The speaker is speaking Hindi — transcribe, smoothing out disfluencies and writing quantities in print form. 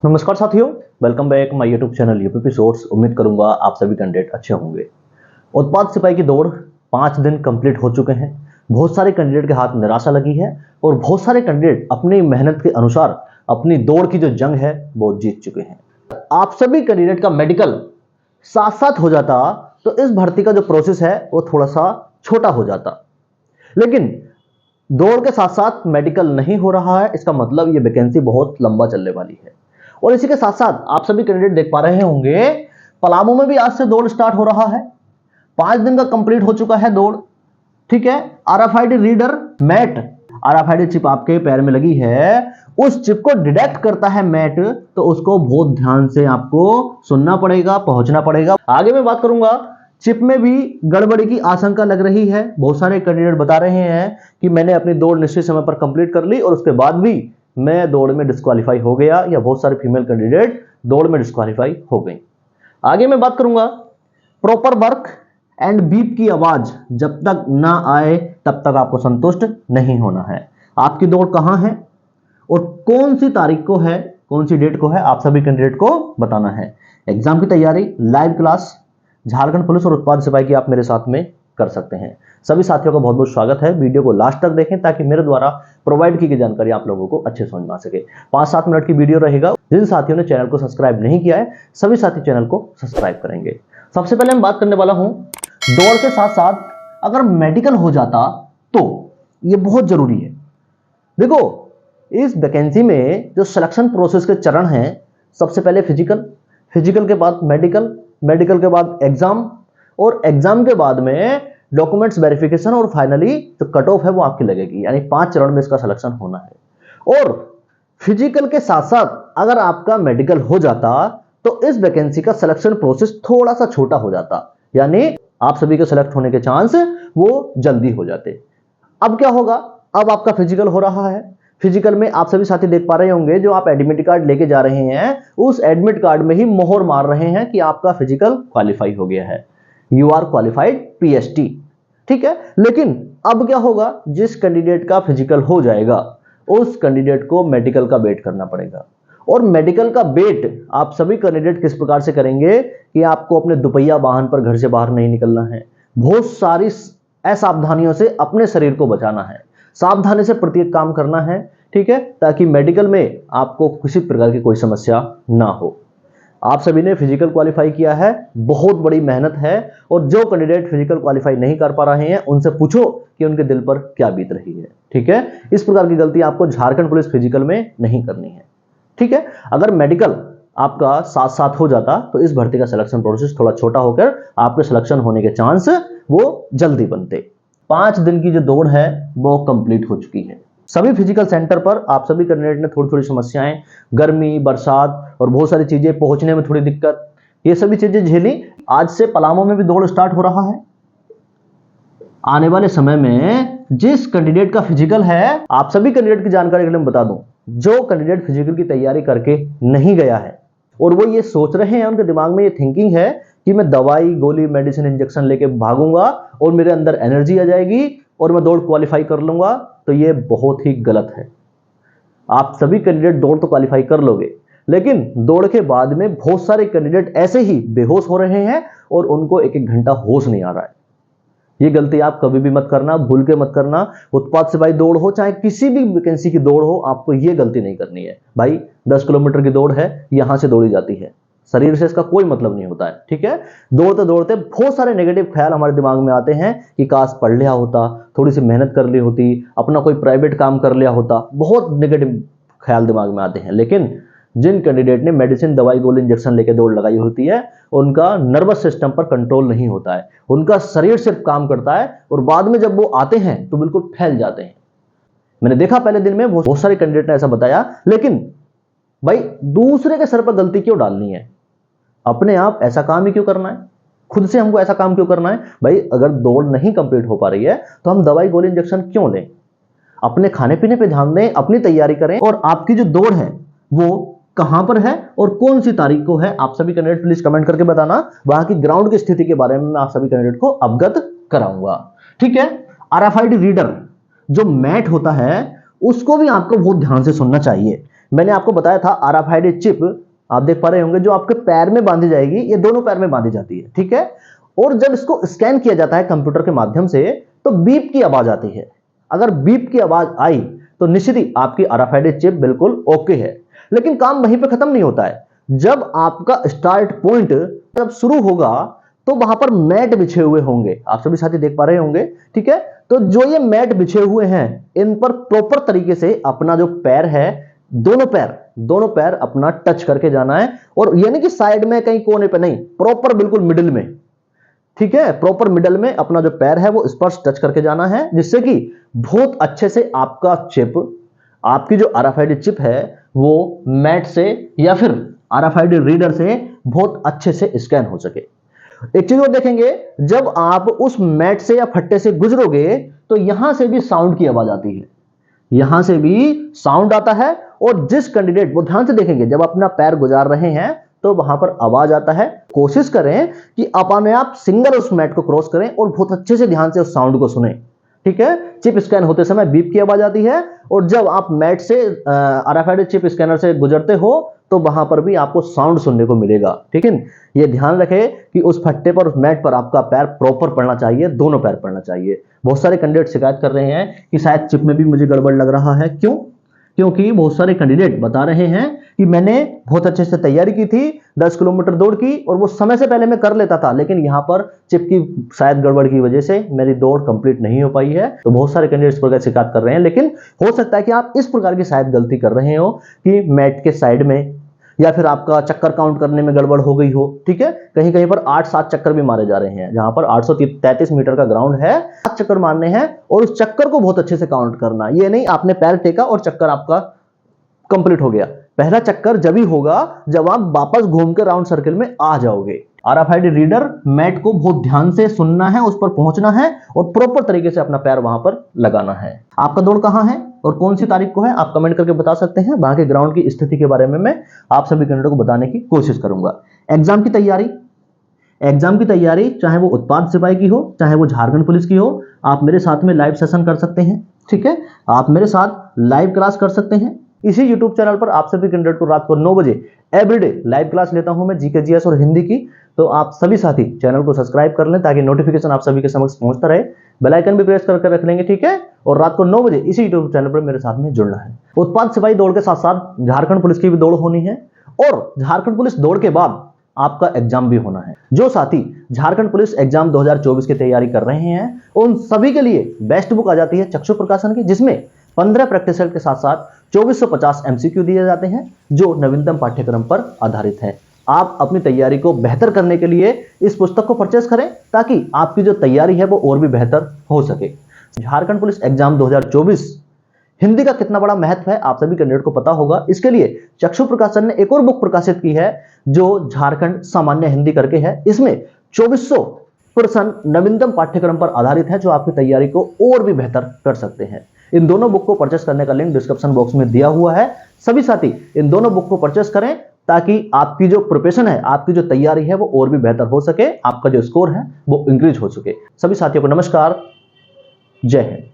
नमस्कार साथियों, welcome back my YouTube channel UPP source. उम्मीद करूंगा आप सभी कैंडिडेट अच्छे होंगे। उत्पाद सिपाही की दौड़ 5 दिन कंप्लीट हो चुके हैं। बहुत सारे कैंडिडेट के हाथ निराशा लगी है और बहुत सारे कैंडिडेट अपनी मेहनत के अनुसार अपनी दौड़ की जो जंग है वो जीत चुके हैं। आप सभी कैंडिडेट का मेडिकल साथ साथ हो जाता तो इस भर्ती का जो प्रोसेस है वो थोड़ा सा छोटा हो जाता, लेकिन दौड़ के साथ साथ मेडिकल नहीं हो रहा है। इसका मतलब ये वैकेंसी बहुत लंबा चलने वाली है। और इसी के साथ साथ आप सभी कैंडिडेट देख पा रहे होंगे, पलामू में भी आज से दौड़ स्टार्ट हो रहा है। 5 दिन का कंप्लीट हो चुका है दौड़। ठीक है, RFID reader mat, RFID chip आपके पैर में लगी है, उस चिप को डिटेक्ट करता है मैट, तो उसको बहुत ध्यान से आपको सुनना पड़ेगा, पहुंचना पड़ेगा। आगे मैं बात करूंगा, चिप में भी गड़बड़ी की आशंका लग रही है। बहुत सारे कैंडिडेट बता रहे हैं कि मैंने अपनी दौड़ निश्चित समय पर कंप्लीट कर ली और उसके बाद भी मैं दौड़ में डिस्क्वालीफाई हो गया, या बहुत सारे फीमेल कैंडिडेट दौड़ में डिस्क्वालीफाई हो गई। आगे मैं बात करूंगा, प्रॉपर वर्क एंड बीप की आवाज जब तक ना आए तब तक आपको संतुष्ट नहीं होना है। आपकी दौड़ कहां है और कौन सी तारीख को है, कौन सी डेट को है, आप सभी कैंडिडेट को बताना है। एग्जाम की तैयारी, लाइव क्लास झारखंड पुलिस और उत्पाद सिपाही की आप मेरे साथ में कर सकते हैं। सभी साथियों का बहुत बहुत स्वागत है। वीडियो को लास्ट तक देखें ताकि मेरे द्वारा प्रोवाइड की गई जानकारी आप लोगों को अच्छे समझ में आ सके। 5-7 मिनट की वीडियो रहेगा। जिन साथियों ने चैनल को सब्सक्राइब नहीं किया है, सभी साथी चैनल को सब्सक्राइब करेंगे। सबसे पहले मैं बात करने वाला हूं, दौड़ के साथ साथ अगर मेडिकल हो जाता तो ये बहुत जरूरी है। देखो, इस वैकेंसी में जो सिलेक्शन प्रोसेस के चरण हैं, सबसे पहले फिजिकल, फिजिकल के बाद मेडिकल, मेडिकल के बाद एग्जाम, और एग्जाम के बाद में डॉक्यूमेंट्स वेरिफिकेशन, और फाइनली जो कट ऑफ है वो आपकी लगेगी। यानी 5 चरण में इसका सिलेक्शन होना है। और फिजिकल के साथ साथ अगर आपका मेडिकल हो जाता तो इस वैकेंसी का सिलेक्शन प्रोसेस थोड़ा सा छोटा हो जाता, यानी आप सभी के सिलेक्ट होने के चांस वो जल्दी हो जाते। अब क्या होगा, अब आपका फिजिकल हो रहा है। फिजिकल में आप सभी साथी देख पा रहे होंगे, जो आप एडमिट कार्ड लेके जा रहे हैं उस एडमिट कार्ड में ही मोहर मार रहे हैं कि आपका फिजिकल क्वालिफाई हो गया है, यू आर क्वालिफाइड पीएसटी। ठीक है, लेकिन अब क्या होगा, जिस कैंडिडेट का फिजिकल हो जाएगा उस कैंडिडेट को मेडिकल का वेट करना पड़ेगा। और मेडिकल का वेट आप सभी कैंडिडेट किस प्रकार से करेंगे कि आपको अपने दुपहिया वाहन पर घर से बाहर नहीं निकलना है, बहुत सारी असावधानियों से अपने शरीर को बचाना है, सावधानी से प्रत्येक काम करना है। ठीक है, ताकि मेडिकल में आपको किसी प्रकार की कोई समस्या ना हो। आप सभी ने फिजिकल क्वालिफाई किया है, बहुत बड़ी मेहनत है। और जो कैंडिडेट फिजिकल क्वालिफाई नहीं कर पा रहे हैं उनसे पूछो कि उनके दिल पर क्या बीत रही है। ठीक है, इस प्रकार की गलती आपको झारखंड पुलिस फिजिकल में नहीं करनी है। ठीक है, अगर मेडिकल आपका साथ साथ हो जाता तो इस भर्ती का सिलेक्शन प्रोसेस थोड़ा छोटा होकर आपके सिलेक्शन होने के चांस वो जल्दी बनते। 5 दिन की जो दौड़ है वो कंप्लीट हो चुकी है। सभी फिजिकल सेंटर पर आप सभी कैंडिडेट ने थोड़ी थोड़ी समस्याएं, गर्मी, बरसात और बहुत सारी चीजें, पहुंचने में थोड़ी दिक्कत, ये सभी चीजें झेली। आज से पलामू में भी दौड़ स्टार्ट हो रहा है। आने वाले समय में जिस कैंडिडेट का फिजिकल है, आप सभी कैंडिडेट की जानकारी के लिए मैं बता दूं, जो कैंडिडेट फिजिकल की तैयारी करके नहीं गया है और वो ये सोच रहे हैं, उनके दिमाग में ये थिंकिंग है कि मैं दवाई, गोली, मेडिसिन, इंजेक्शन लेके भागूंगा और मेरे अंदर एनर्जी आ जाएगी और मैं दौड़ क्वालिफाई कर लूंगा, तो ये बहुत ही गलत है। आप सभी कैंडिडेट दौड़ तो क्वालिफाई कर लोगे, लेकिन दौड़ के बाद में बहुत सारे कैंडिडेट ऐसे ही बेहोश हो रहे हैं और उनको 1-1 घंटा होश नहीं आ रहा है। ये गलती आप कभी भी मत करना, भूल के मत करना। उत्पाद सिपाही दौड़ हो चाहे किसी भी वैकेंसी की दौड़ हो, आपको ये गलती नहीं करनी है। भाई 10 किलोमीटर की दौड़ है, यहां से दौड़ी जाती है, शरीर से इसका कोई मतलब नहीं होता है। ठीक है, दौड़ते दौड़ते बहुत सारे नेगेटिव ख्याल हमारे दिमाग में आते हैं कि काश पढ़ लिया होता, थोड़ी सी मेहनत कर ली होती, अपना कोई प्राइवेट काम कर लिया होता, बहुत नेगेटिव ख्याल दिमाग में आते हैं। लेकिन जिन कैंडिडेट ने मेडिसिन, दवाई, गोली, इंजेक्शन लेके दौड़ लगाई होती है, उनका नर्वस सिस्टम पर कंट्रोल नहीं होता है, उनका शरीर सिर्फ काम करता है और बाद में जब वो आते हैं तो बिल्कुल फैल जाते हैं। मैंने देखा पहले दिन में बहुत सारे कैंडिडेट ने ऐसा बताया। लेकिन भाई, दूसरे के सर पर गलती क्यों डालनी है? अपने आप ऐसा काम ही क्यों करना है? खुद से हमको ऐसा काम क्यों करना है? भाई, अगर दौड़ नहीं कंप्लीट हो पा रही है तो हम दवाई, गोली, इंजेक्शन क्यों लें? अपने खाने पीने पे ध्यान दें, अपनी तैयारी करें। और आपकी जो दौड़ है वो कहां पर है और कौन सी तारीख को है, आप सभी कैंडिडेट प्लीज कमेंट करके बताना। वहां की ग्राउंड की स्थिति के बारे में मैं आप सभी कैंडिडेट को अवगत कराऊंगा। ठीक है, आरएफआईडी रीडर जो मैट होता है उसको भी आपको बहुत ध्यान से सुनना चाहिए। मैंने आपको बताया था RFID चिप आप देख पा रहे होंगे जो आपके पैर में बांधी जाएगी, ये दोनों पैर में बांधी जाती है, ठीक है। और जब इसको स्कैन किया जाता है कंप्यूटर के माध्यम से तो बीप की आवाज आती है। अगर बीप की आवाज आई तो निश्चित ही आपकी RFID चिप बिल्कुल ओके है। लेकिन काम वहीं पे खत्म नहीं होता है। जब आपका स्टार्ट पॉइंट जब शुरू होगा तो वहां पर मैट बिछे हुए होंगे, आप सभी साथी देख पा रहे होंगे, ठीक है। तो जो ये मैट बिछे हुए हैं इन पर प्रॉपर तरीके से अपना जो पैर है, दोनों पैर अपना टच करके जाना है। और यानी कि साइड में कहीं कोने पे नहीं, प्रॉपर बिल्कुल मिडिल में, ठीक है। प्रॉपर मिडिल में अपना जो पैर है वो स्पर्श टच करके जाना है, जिससे कि बहुत अच्छे से आपका चिप, आपकी जो RFID चिप है वो मैट से या फिर RFID रीडर से बहुत अच्छे से स्कैन हो सके। एक चीज और देखेंगे, जब आप उस मैट से या फट्टे से गुजरोगे तो यहां से भी साउंड की आवाज आती है, यहां से भी साउंड आता है। और जिस कैंडिडेट, वो ध्यान से देखेंगे, जब अपना पैर गुजार रहे हैं तो वहां पर आवाज आता है। कोशिश करें कि अपने आप सिंगल उस मैट को क्रॉस करें और बहुत अच्छे से ध्यान से उस साउंड को सुने, ठीक है। चिप स्कैन होते समय बीप की आवाज आती है और जब आप मैट से RFID चिप स्कैनर से गुजरते हो तो वहां पर भी आपको साउंड सुनने को मिलेगा, ठीक है। ये ध्यान रखें कि उस फट्टे पर, उस मैट पर आपका पैर प्रॉपर पड़ना चाहिए, दोनों पैर पड़ना चाहिए। बहुत सारे कैंडिडेट शिकायत कर रहे हैं कि शायद चिप में भी मुझे गड़बड़ लग रहा है। क्यों? क्योंकि बहुत सारे कैंडिडेट बता रहे हैं कि मैंने बहुत अच्छे से तैयारी की थी, 10 किलोमीटर दौड़ की और वो समय से पहले मैं कर लेता था, लेकिन यहां पर चिप की शायद गड़बड़ की वजह से मेरी दौड़ कंप्लीट नहीं हो पाई है। तो बहुत सारे कैंडिडेट इस प्रकार शिकायत कर रहे हैं। लेकिन हो सकता है कि आप इस प्रकार की शायद गलती कर रहे हो कि मैट के साइड में या फिर आपका चक्कर काउंट करने में गड़बड़ हो गई हो, ठीक है। कहीं कहीं पर 8-7 चक्कर भी मारे जा रहे हैं, जहां पर 833 मीटर का ग्राउंड है, 7 चक्कर मारने हैं और उस चक्कर को बहुत अच्छे से काउंट करना। ये नहीं आपने पैर टेका और चक्कर आपका कंप्लीट हो गया। पहला चक्कर जब ही होगा जब आप वापस घूम के राउंड सर्किल में आ जाओगे। RFID रीडर मैट को बहुत ध्यान से सुनना है, उस पर पहुंचना है और प्रॉपर तरीके से अपना पैर वहां पर लगाना है। आपका दौड़ कहां है और कौन सी तारीख को है, आप कमेंट करके बता सकते हैं। वहां के ग्राउंड की स्थिति के बारे में मैं आप सभी कैंडिडेट को बताने की कोशिश करूंगा। एग्जाम की तैयारी चाहे वो उत्पाद सिपाही की हो, चाहे वो झारखंड पुलिस की हो, आप मेरे साथ में लाइव सेशन कर सकते हैं, ठीक है। आप मेरे साथ लाइव क्लास कर सकते हैं। इसी YouTube चैनल पर आप सभी कैंडिडेट को रात को 9 बजे एवरीडे लाइव क्लास लेता हूं मैं GK GS और हिंदी की। तो आप सभी साथी चैनल को सब्सक्राइब कर लें ताकि नोटिफिकेशन आप सभी के समक्ष पहुंचता रहे। बेल आइकन भी प्रेस करके रख लेंगे, ठीक है। और रात को 9 बजे इसी YouTube चैनल पर मेरे साथ में जुड़ना है। उत्पाद सिपाही दौड़ के साथ साथ झारखंड पुलिस की भी दौड़ होनी है और झारखंड पुलिस दौड़ के बाद आपका एग्जाम भी होना है। जो साथी झारखंड पुलिस एग्जाम 2024 की तैयारी कर रहे हैं उन सभी के लिए बेस्ट बुक आ जाती है चक्षु प्रकाशन की, जिसमें 15 प्रैक्टिस सेट के साथ साथ 2450 MCQ दिए जाते हैं जो नवीनतम पाठ्यक्रम पर आधारित है। आप अपनी तैयारी को बेहतर करने के लिए इस पुस्तक को परचेस करें ताकि आपकी जो तैयारी है वो और भी बेहतर हो सके। झारखंड पुलिस एग्जाम 2024 हिंदी का कितना बड़ा महत्व है आप सभी कैंडिडेट को पता होगा। इसके लिए चक्षु प्रकाशन ने एक और बुक प्रकाशित की है जो झारखंड सामान्य हिंदी करके है। इसमें 2400 नवीनतम पाठ्यक्रम पर आधारित है जो आपकी तैयारी को और भी बेहतर कर सकते हैं। इन दोनों बुक को परचेस करने का लिंक डिस्क्रिप्शन बॉक्स में दिया हुआ है। सभी साथी इन दोनों बुक को परचेस करें ताकि आपकी जो प्रिपरेशन है, आपकी जो तैयारी है वो और भी बेहतर हो सके, आपका जो स्कोर है वो इंक्रीज हो सके। सभी साथियों को नमस्कार, जय हिंद।